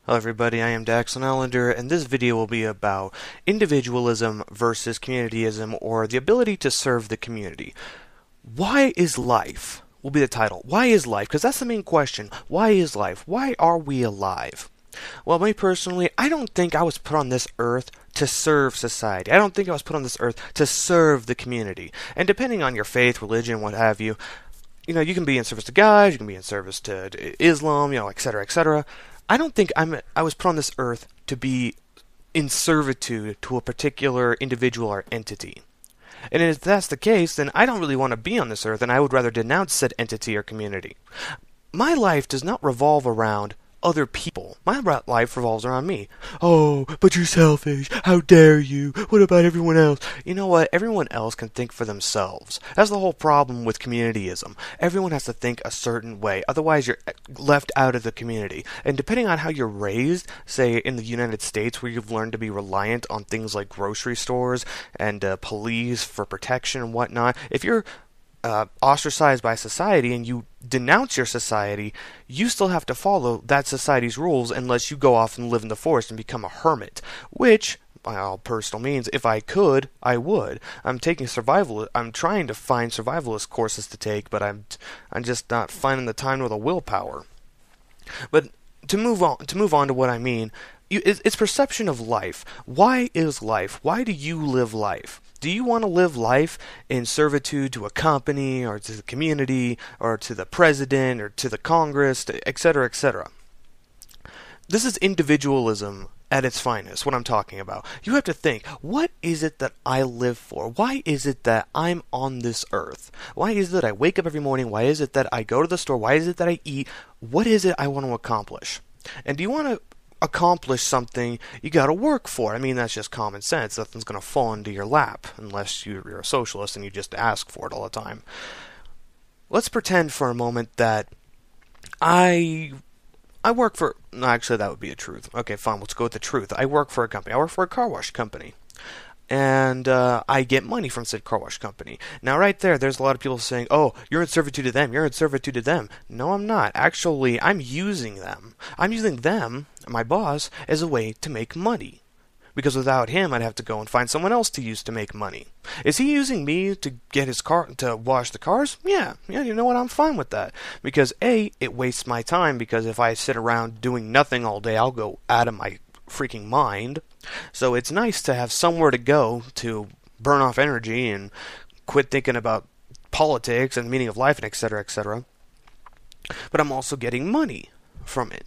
Hello everybody, I am Daxon Allender, and this video will be about individualism versus communityism, or the ability to serve the community. Why is life? Will be the title. Why is life? Because that's the main question. Why is life? Why are we alive? Well, me personally, I don't think I was put on this earth to serve society. I don't think I was put on this earth to serve the community. And depending on your faith, religion, what have you, you can be in service to God, you can be in service to Islam, etc., etc. I don't think I was put on this earth to be in servitude to a particular individual or entity. And if that's the case, then I don't really want to be on this earth, and I would rather denounce said entity or community. My life does not revolve around other people. My life revolves around me. Oh, but you're selfish. How dare you? What about everyone else? You know what? Everyone else can think for themselves. That's the whole problem with communityism. Everyone has to think a certain way. Otherwise, you're left out of the community. And depending on how you're raised, say in the United States, where you've learned to be reliant on things like grocery stores and police for protection and whatnot, if you're ostracized by society and you denounce your society, you still have to follow that society's rules unless you go off and live in the forest and become a hermit, which, by all personal means, if I could, I would. I'm trying to find survivalist courses to take, but I'm just not finding the time nor the willpower. But to move on to what I mean, it's perception of life. Why is life? Why do you live life? Do you want to live life in servitude to a company, or to the community, or to the president, or to the Congress, etc., etc.? This is individualism at its finest, what I'm talking about. You have to think, what is it that I live for? Why is it that I'm on this earth? Why is it that I wake up every morning? Why is it that I go to the store? Why is it that I eat? What is it I want to accomplish? And do you want to accomplish something, you gotta work for it. I mean, that's just common sense. Nothing's gonna fall into your lap unless you're a socialist and you just ask for it all the time. Let's pretend for a moment that I work for... No, actually, that would be a truth. Okay, fine, let's go with the truth. I work for a company. I work for a car wash company. And I get money from said car wash company. Now, right there's a lot of people saying, oh, you're in servitude to them, you're in servitude to them. No, I'm not. Actually, I'm using them. I'm using them, my boss, as a way to make money. Because without him, I'd have to go and find someone else to use to make money. Is he using me to get his car, to wash the cars? Yeah, you know what, I'm fine with that. Because A, it wastes my time, because if I sit around doing nothing all day, I'll go out of my freaking mind. So it's nice to have somewhere to go to burn off energy and quit thinking about politics and the meaning of life and etc., etc. But I'm also getting money from it.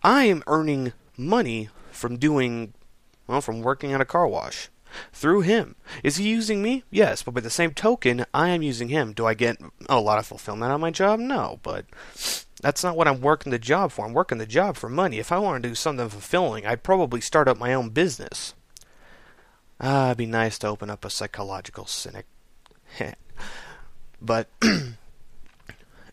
I am earning money from from working at a car wash. Through him. Is he using me? Yes, but by the same token, I am using him. Do I get a lot of fulfillment on my job? No, but that's not what I'm working the job for. I'm working the job for money. If I want to do something fulfilling, I'd probably start up my own business. It'd be nice to open up a psychological clinic. But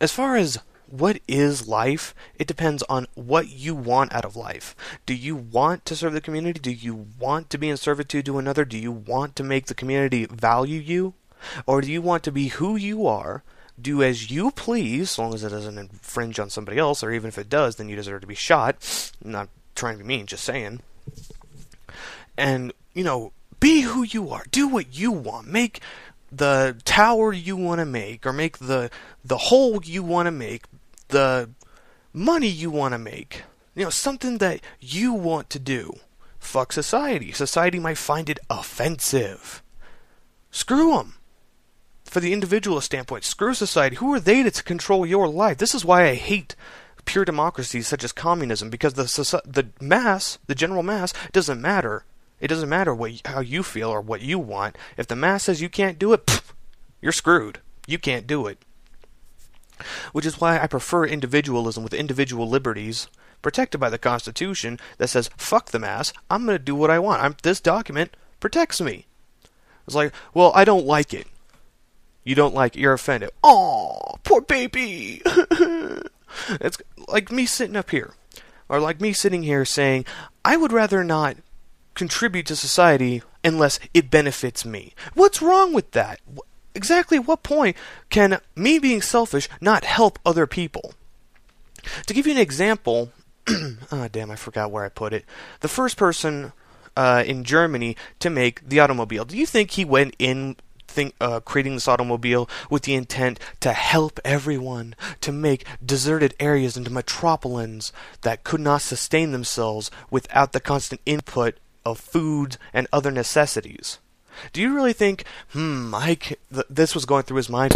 as far as what is life, it depends on what you want out of life. Do you want to serve the community? Do you want to be in servitude to another? Do you want to make the community value you? Or do you want to be who you are, do as you please, as long as it doesn't infringe on somebody else, or even if it does, then you deserve to be shot. I'm not trying to be mean, just saying. And, be who you are. Do what you want. Make the tower you want to make, or make the hole you want to make, the money you want to make. Something that you want to do. Fuck society. Society might find it offensive. Screw them. For the individualist standpoint, screw society. Who are they to control your life? This is why I hate pure democracies such as communism, because the mass, the general mass, doesn't matter. It doesn't matter how you feel or what you want. If the mass says you can't do it, you're screwed. You can't do it. Which is why I prefer individualism with individual liberties protected by the Constitution that says, fuck the mass, I'm going to do what I want. This document protects me. It's like, well, I don't like it. You don't like it, you're offended. Aw, poor baby. It's like me sitting up here. Or like me sitting here saying, I would rather not contribute to society unless it benefits me. What's wrong with that? Exactly what point can me being selfish not help other people? To give you an example, Oh, damn, I forgot where I put it. The first person in Germany to make the automobile. Do you think he went in creating this automobile with the intent to help everyone, to make deserted areas into metropolises that could not sustain themselves without the constant input of food and other necessities? Do you really think, this was going through his mind,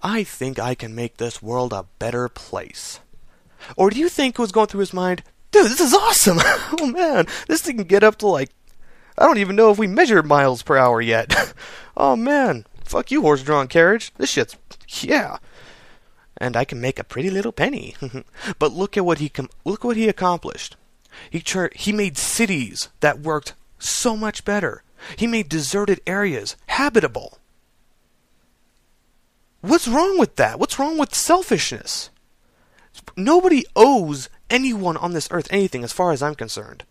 I think I can make this world a better place? Or do you think it was going through his mind, dude, this is awesome! Oh man, this thing can get up to I don't even know if we measured miles per hour yet. Oh man, fuck you, horse-drawn carriage. This shit's, yeah. And I can make a pretty little penny. But look at what he accomplished. He made cities that worked so much better. He made deserted areas habitable. What's wrong with that? What's wrong with selfishness? Nobody owes anyone on this earth anything as far as I'm concerned.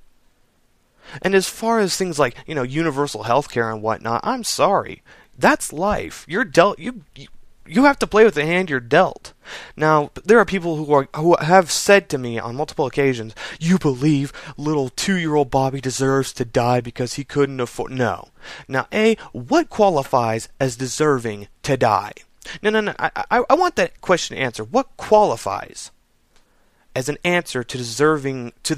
And as far as things like, universal health care and whatnot, I'm sorry. That's life. You're dealt. You have to play with the hand you're dealt. Now, there are people who have said to me on multiple occasions, "You believe little 2-year-old Bobby deserves to die because he couldn't afford..." No. Now, what qualifies as deserving to die? No. I want that question answered. What qualifies as an answer to the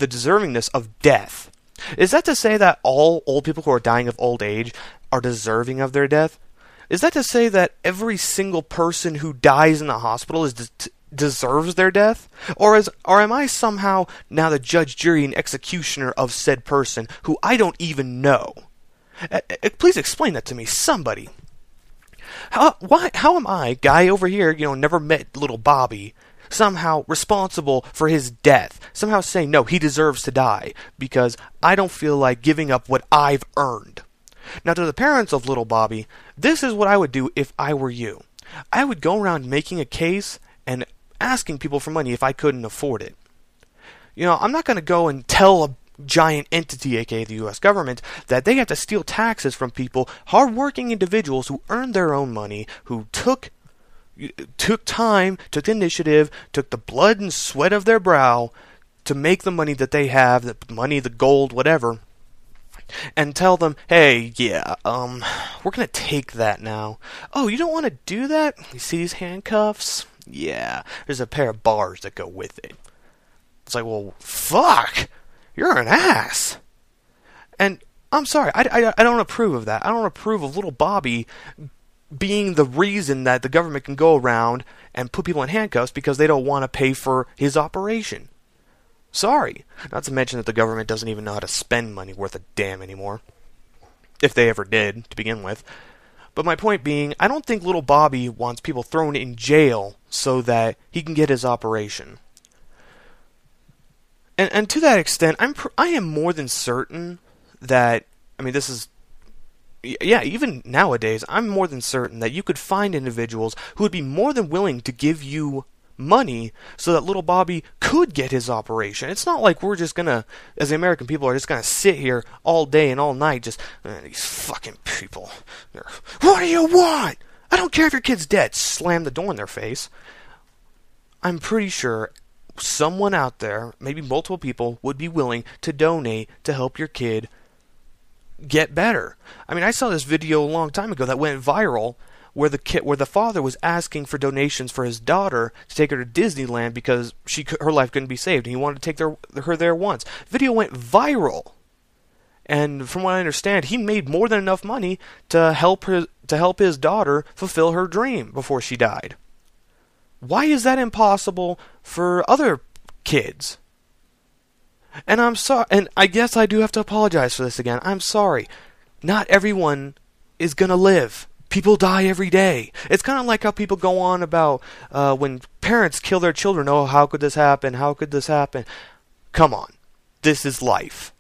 deservingness of death? Is that to say that all old people who are dying of old age are deserving of their death? Is that to say that every single person who dies in the hospital deserves their death? Or am I somehow now the judge, jury, and executioner of said person who I don't even know? Please explain that to me, somebody. How am I, guy over here, never met little Bobby, somehow responsible for his death, somehow saying, no, he deserves to die, because I don't feel like giving up what I've earned? Now, to the parents of little Bobby, this is what I would do if I were you. I would go around making a case and asking people for money if I couldn't afford it. I'm not going to go and tell a giant entity, aka the U.S. government, that they have to steal taxes from people, hardworking individuals who earned their own money, who took time, took initiative, took the blood and sweat of their brow to make the money that they have, the money, the gold, whatever, and tell them, hey, we're going to take that now. Oh, you don't want to do that? You see these handcuffs? Yeah, there's a pair of bars that go with it. It's like, well, fuck, you're an ass. And I'm sorry, I don't approve of that. I don't approve of little Bobby being the reason that the government can go around and put people in handcuffs because they don't want to pay for his operation. Sorry. Not to mention that the government doesn't even know how to spend money worth a damn anymore. If they ever did, to begin with. But my point being, I don't think little Bobby wants people thrown in jail so that he can get his operation. And to that extent, I am more than certain that, even nowadays, I'm more than certain that you could find individuals who would be more than willing to give you money so that little Bobby could get his operation. It's not like we're just gonna, as the American people, are just gonna sit here all day and all night just, these fucking people. What do you want? I don't care if your kid's dead. Slam the door in their face. I'm pretty sure someone out there, maybe multiple people, would be willing to donate to help your kid get better. I saw this video a long time ago that went viral where the father was asking for donations for his daughter to take her to Disneyland because her life couldn't be saved and he wanted to take her there once. Video went viral. And from what I understand, he made more than enough money to help his daughter fulfill her dream before she died. Why is that impossible for other kids? And I'm sorry, and I guess I do have to apologize for this again. I'm sorry. Not everyone is gonna live. People die every day. It's kind of like how people go on about when parents kill their children. Oh, how could this happen? How could this happen? Come on. This is life.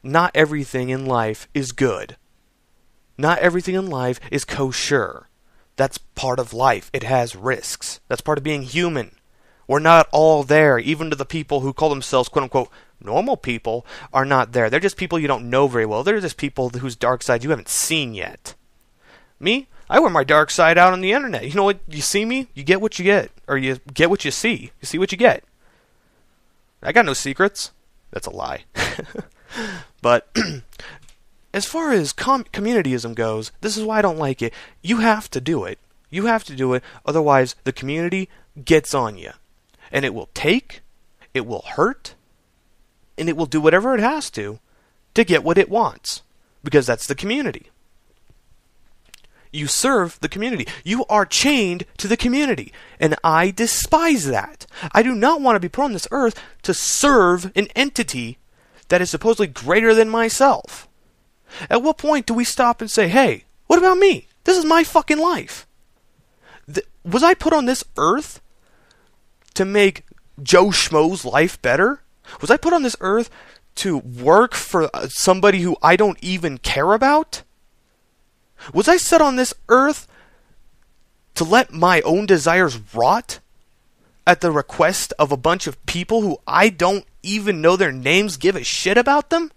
Not everything in life is good. Not everything in life is kosher. That's part of life. It has risks. That's part of being human. We're not all there. Even to the people who call themselves, quote-unquote, normal people are not there. They're just people you don't know very well. They're just people whose dark side you haven't seen yet. Me? I wear my dark side out on the internet. You know what? You see me, you get what you get. Or you get what you see. You see what you get. I got no secrets. That's a lie. But as far as communityism goes, this is why I don't like it. You have to do it. You have to do it, otherwise the community gets on you. And it will take, it will hurt, and it will do whatever it has to get what it wants. Because that's the community. You serve the community. You are chained to the community. And I despise that. I do not want to be put on this earth to serve an entity that is supposedly greater than myself. At what point do we stop and say, hey, what about me? This is my fucking life. Was I put on this earth to make Joe Schmo's life better? Was I put on this earth to work for somebody who I don't even care about? Was I set on this earth to let my own desires rot at the request of a bunch of people who I don't even know their names, give a shit about them?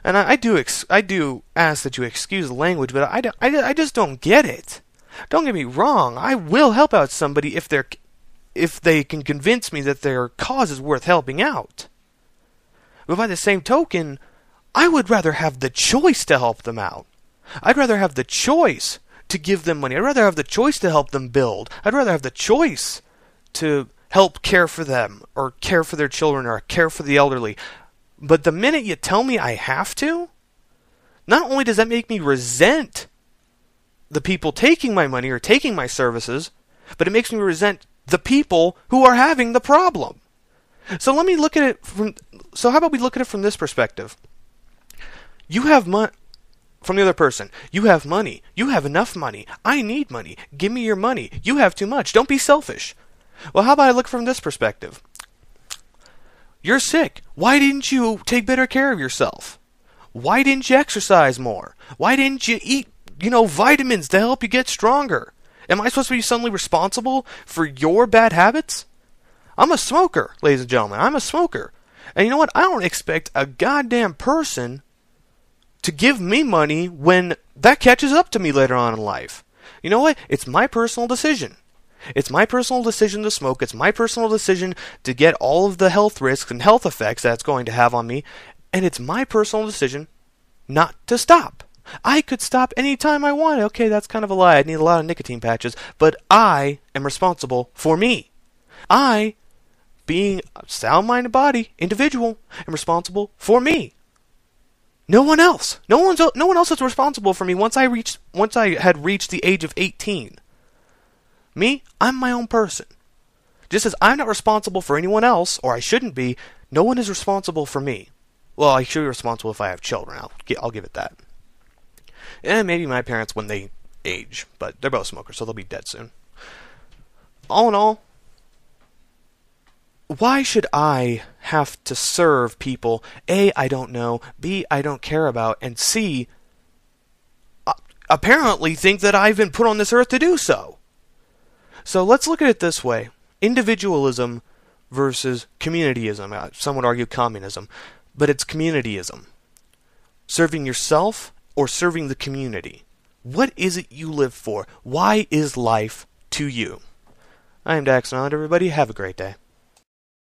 And I do ask that you excuse the language, but I just don't get it. Don't get me wrong. I will help out somebody if they can convince me that their cause is worth helping out. But by the same token, I would rather have the choice to help them out. I'd rather have the choice to give them money. I'd rather have the choice to help them build. I'd rather have the choice to help care for them, or care for their children, or care for the elderly. But the minute you tell me I have to, not only does that make me resent the people taking my money or taking my services, but it makes me resent the people who are having the problem. So let me look at it so how about we look at it from this perspective? You have money. From the other person, you have money. You have enough money. I need money. Give me your money. You have too much. Don't be selfish. Well, how about I look from this perspective? You're sick. Why didn't you take better care of yourself? Why didn't you exercise more? Why didn't you eat, vitamins to help you get stronger? Am I supposed to be suddenly responsible for your bad habits? I'm a smoker, ladies and gentlemen. I'm a smoker. And you know what? I don't expect a goddamn person to give me money when that catches up to me later on in life. You know what? It's my personal decision. It's my personal decision to smoke. It's my personal decision to get all of the health risks and health effects that it's going to have on me. And it's my personal decision not to stop. I could stop anytime I want. Okay, that's kind of a lie. I need a lot of nicotine patches. But I am responsible for me. I, being a sound-minded body, individual, am responsible for me. No one else. No one else is responsible for me once I had reached the age of 18. Me, I'm my own person. Just as I'm not responsible for anyone else, or I shouldn't be, no one is responsible for me. Well, I should be responsible if I have children. I'll give it that. And maybe my parents when they age, but they're both smokers, so they'll be dead soon. All in all, why should I have to serve people, A, I don't know, B, I don't care about, and C, apparently think that I've been put on this earth to do so? So let's look at it this way. Individualism versus communityism. Some would argue communism, but it's communityism. Serving yourself or serving the community. What is it you live for? Why is life to you? I am Dax, and everybody have a great day.